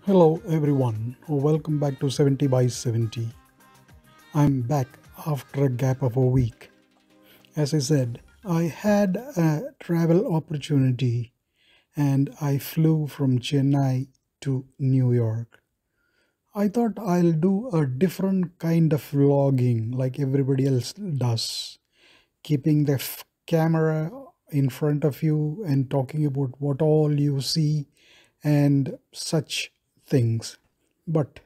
Hello everyone, welcome back to 70 by 70. I'm back after a gap of a week. As I said, I had a travel opportunity and I flew from Chennai to New York. I thought I'll do a different kind of vlogging like everybody else does, keeping the camera in front of you and talking about what all you see and such things. But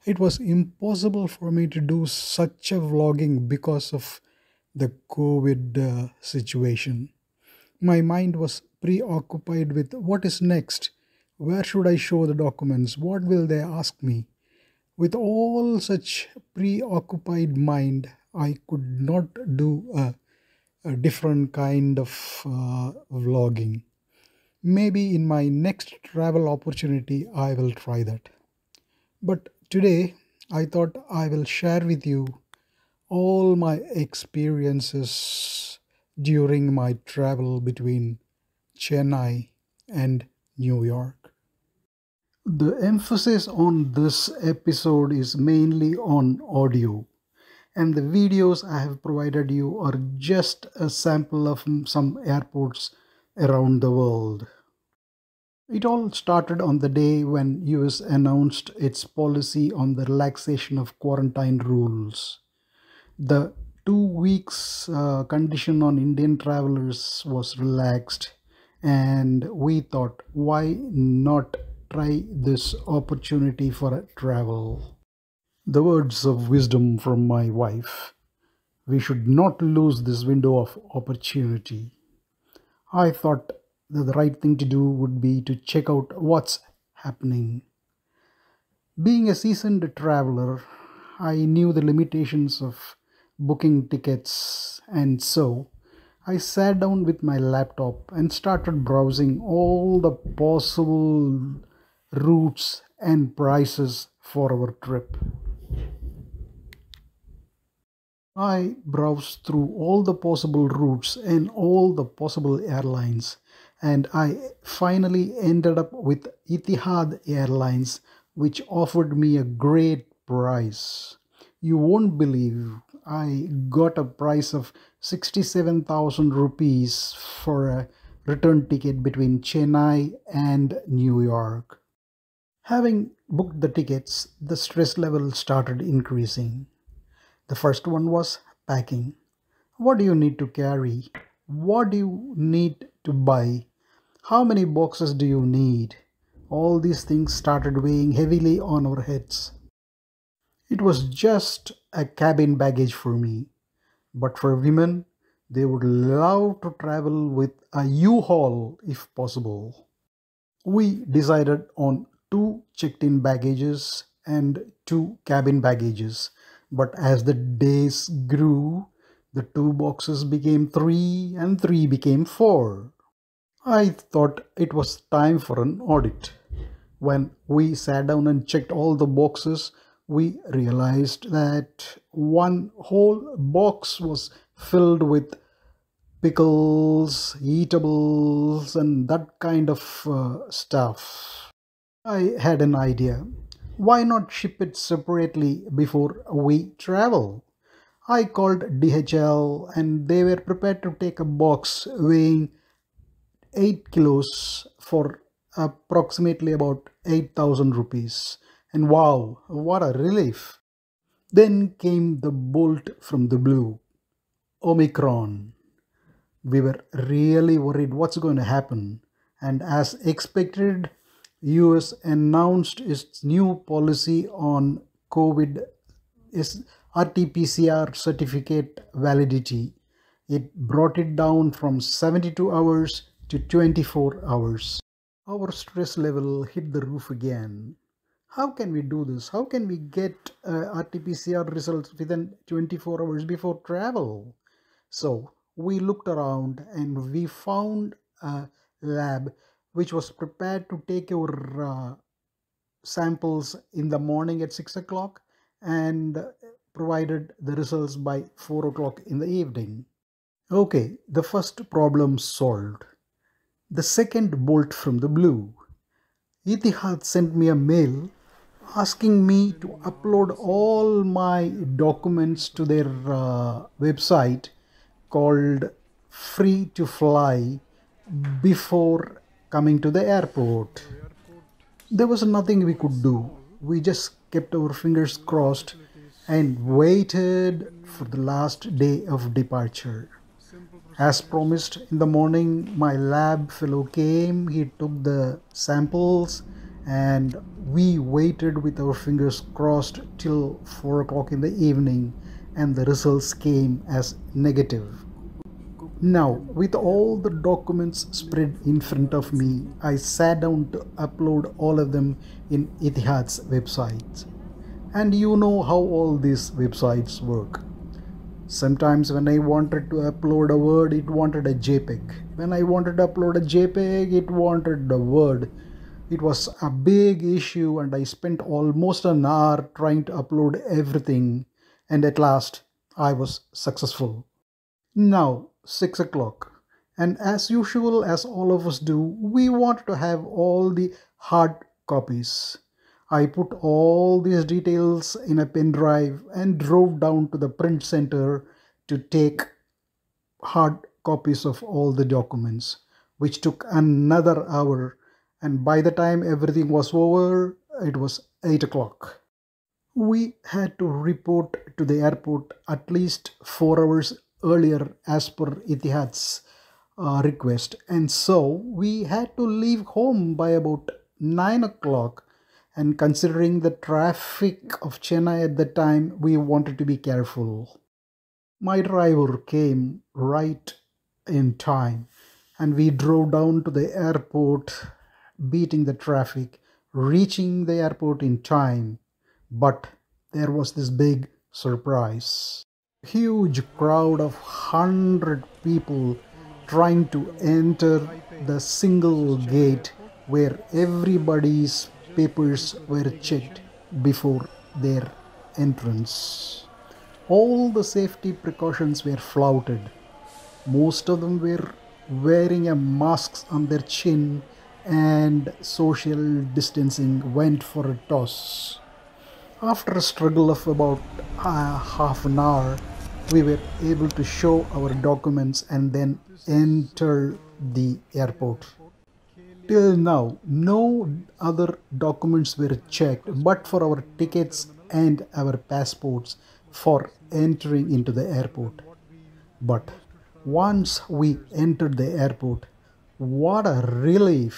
it was impossible for me to do such a vlogging because of the COVID situation. My mind was preoccupied with what is next? Where should I show the documents? What will they ask me? With all such preoccupied mind, I could not do a different kind of vlogging. Maybe in my next travel opportunity, I will try that. But today, I thought I will share with you all my experiences during my travel between Chennai and New York. The emphasis on this episode is mainly on audio, and the videos I have provided you are just a sample of some airports around the world. It all started on the day when US announced its policy on the relaxation of quarantine rules. The 2 weeks condition on Indian travelers was relaxed, and we thought, why not try this opportunity for a travel? The words of wisdom from my wife: we should not lose this window of opportunity. I thought that the right thing to do would be to check out what's happening. Being a seasoned traveler, I knew the limitations of booking tickets, and so I sat down with my laptop and started browsing all the possible routes and prices for our trip. I browsed through all the possible routes and all the possible airlines, and I finally ended up with Etihad Airlines, which offered me a great price. You won't believe I got a price of 67,000 rupees for a return ticket between Chennai and New York. Having booked the tickets, the stress level started increasing. The first one was packing. What do you need to carry? What do you need to buy? How many boxes do you need? All these things started weighing heavily on our heads. It was just a cabin baggage for me. But for women, they would love to travel with a U-Haul if possible. We decided on two checked in baggages and two cabin baggages. But as the days grew, the two boxes became three and three became four. I thought it was time for an audit. When we sat down and checked all the boxes, we realized that one whole box was filled with pickles, eatables, and that kind of stuff. I had an idea. Why not ship it separately before we travel? I called DHL and they were prepared to take a box weighing 8 kilos for approximately about 8,000 rupees. And wow, what a relief! Then came the bolt from the blue, Omicron. We were really worried what's going to happen. And as expected, US announced its new policy on COVID is RT-PCR certificate validity. It brought it down from 72 hours to 24 hours. Our stress level hit the roof again. How can we do this? How can we get RT-PCR results within 24 hours before travel? So we looked around and we found a lab which was prepared to take our samples in the morning at 6 o'clock and provided the results by 4 o'clock in the evening. Okay, the first problem solved. The second bolt from the blue. Etihad sent me a mail asking me to upload all my documents to their website called Free to Fly before coming to the airport. There was nothing we could do. We just kept our fingers crossed and waited for the last day of departure. As promised, in the morning, my lab fellow came, he took the samples, and we waited with our fingers crossed till 4 o'clock in the evening, and the results came as negative. Now, with all the documents spread in front of me, I sat down to upload all of them in Etihad's website. And you know how all these websites work. Sometimes when I wanted to upload a word, it wanted a JPEG. When I wanted to upload a JPEG, it wanted the word. It was a big issue and I spent almost an hour trying to upload everything. And at last, I was successful. Now, 6 o'clock. And as usual, as all of us do, we want to have all the hard copies. I put all these details in a pen drive and drove down to the print center to take hard copies of all the documents, which took another hour. And by the time everything was over, it was 8 o'clock. We had to report to the airport at least 4 hours earlier as per Etihad's request, and so we had to leave home by about 9 o'clock. And considering the traffic of Chennai at the time, we wanted to be careful. My driver came right in time, and we drove down to the airport, beating the traffic, reaching the airport in time. But there was this big surprise. Huge crowd of 100 people trying to enter the single gate where everybody's papers were checked before their entrance. All the safety precautions were flouted. Most of them were wearing a masks on their chin and social distancing went for a toss. After a struggle of about half an hour, we were able to show our documents and then enter the airport. Till now, no other documents were checked but for our tickets and our passports for entering into the airport. But once we entered the airport, what a relief!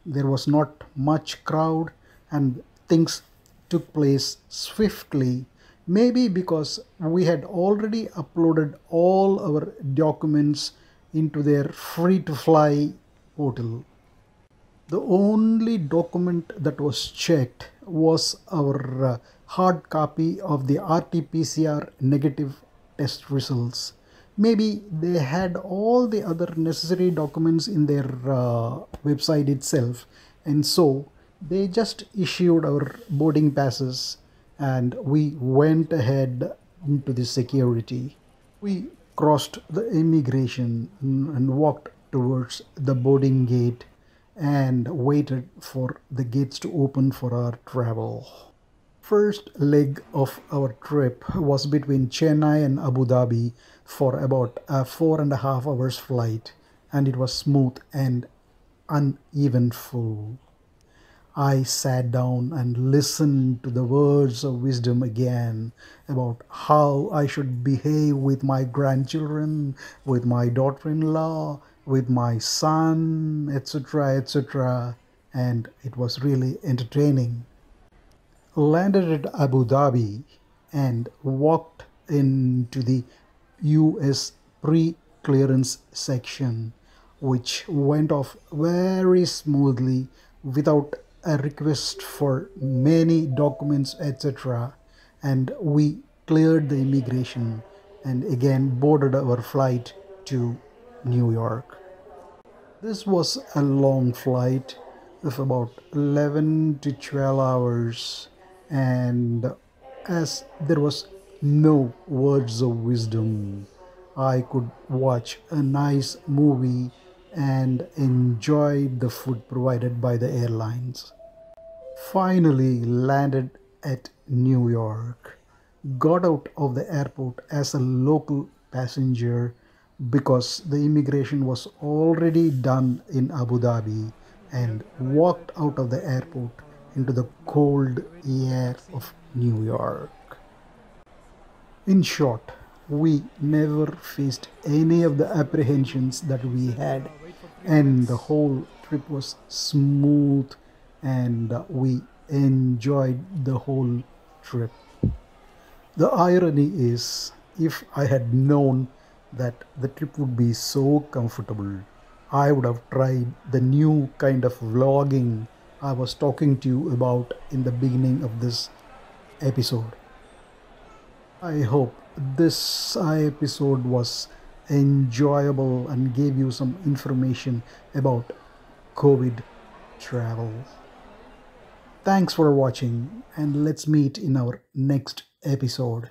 There was not much crowd and things took place swiftly, maybe because we had already uploaded all our documents into their free to fly portal. The only document that was checked was our hard copy of the RT-PCR negative test results. Maybe they had all the other necessary documents in their website itself, and so they just issued our boarding passes and we went ahead into the security. We crossed the immigration and walked towards the boarding gate and waited for the gates to open for our travel. First leg of our trip was between Chennai and Abu Dhabi for about a 4.5 hours flight, and it was smooth and uneventful. I sat down and listened to the words of wisdom again about how I should behave with my grandchildren, with my daughter in law, with my son, etc. etc. And it was really entertaining. Landed at Abu Dhabi and walked into the US pre clearance section, which went off very smoothly without a request for many documents, etc. And we cleared the immigration and again boarded our flight to New York. This was a long flight of about 11 to 12 hours, and as there was no words of wisdom, I could watch a nice movie and enjoyed the food provided by the airlines. Finally landed at New York. Got out of the airport as a local passenger because the immigration was already done in Abu Dhabi, and walked out of the airport into the cold air of New York. In short, we never faced any of the apprehensions that we had, and the whole trip was smooth, and we enjoyed the whole trip. The irony is, if I had known that the trip would be so comfortable, I would have tried the new kind of vlogging I was talking to you about in the beginning of this episode. I hope this episode was enjoyable and gave you some information about COVID travel. Thanks for watching, and let's meet in our next episode.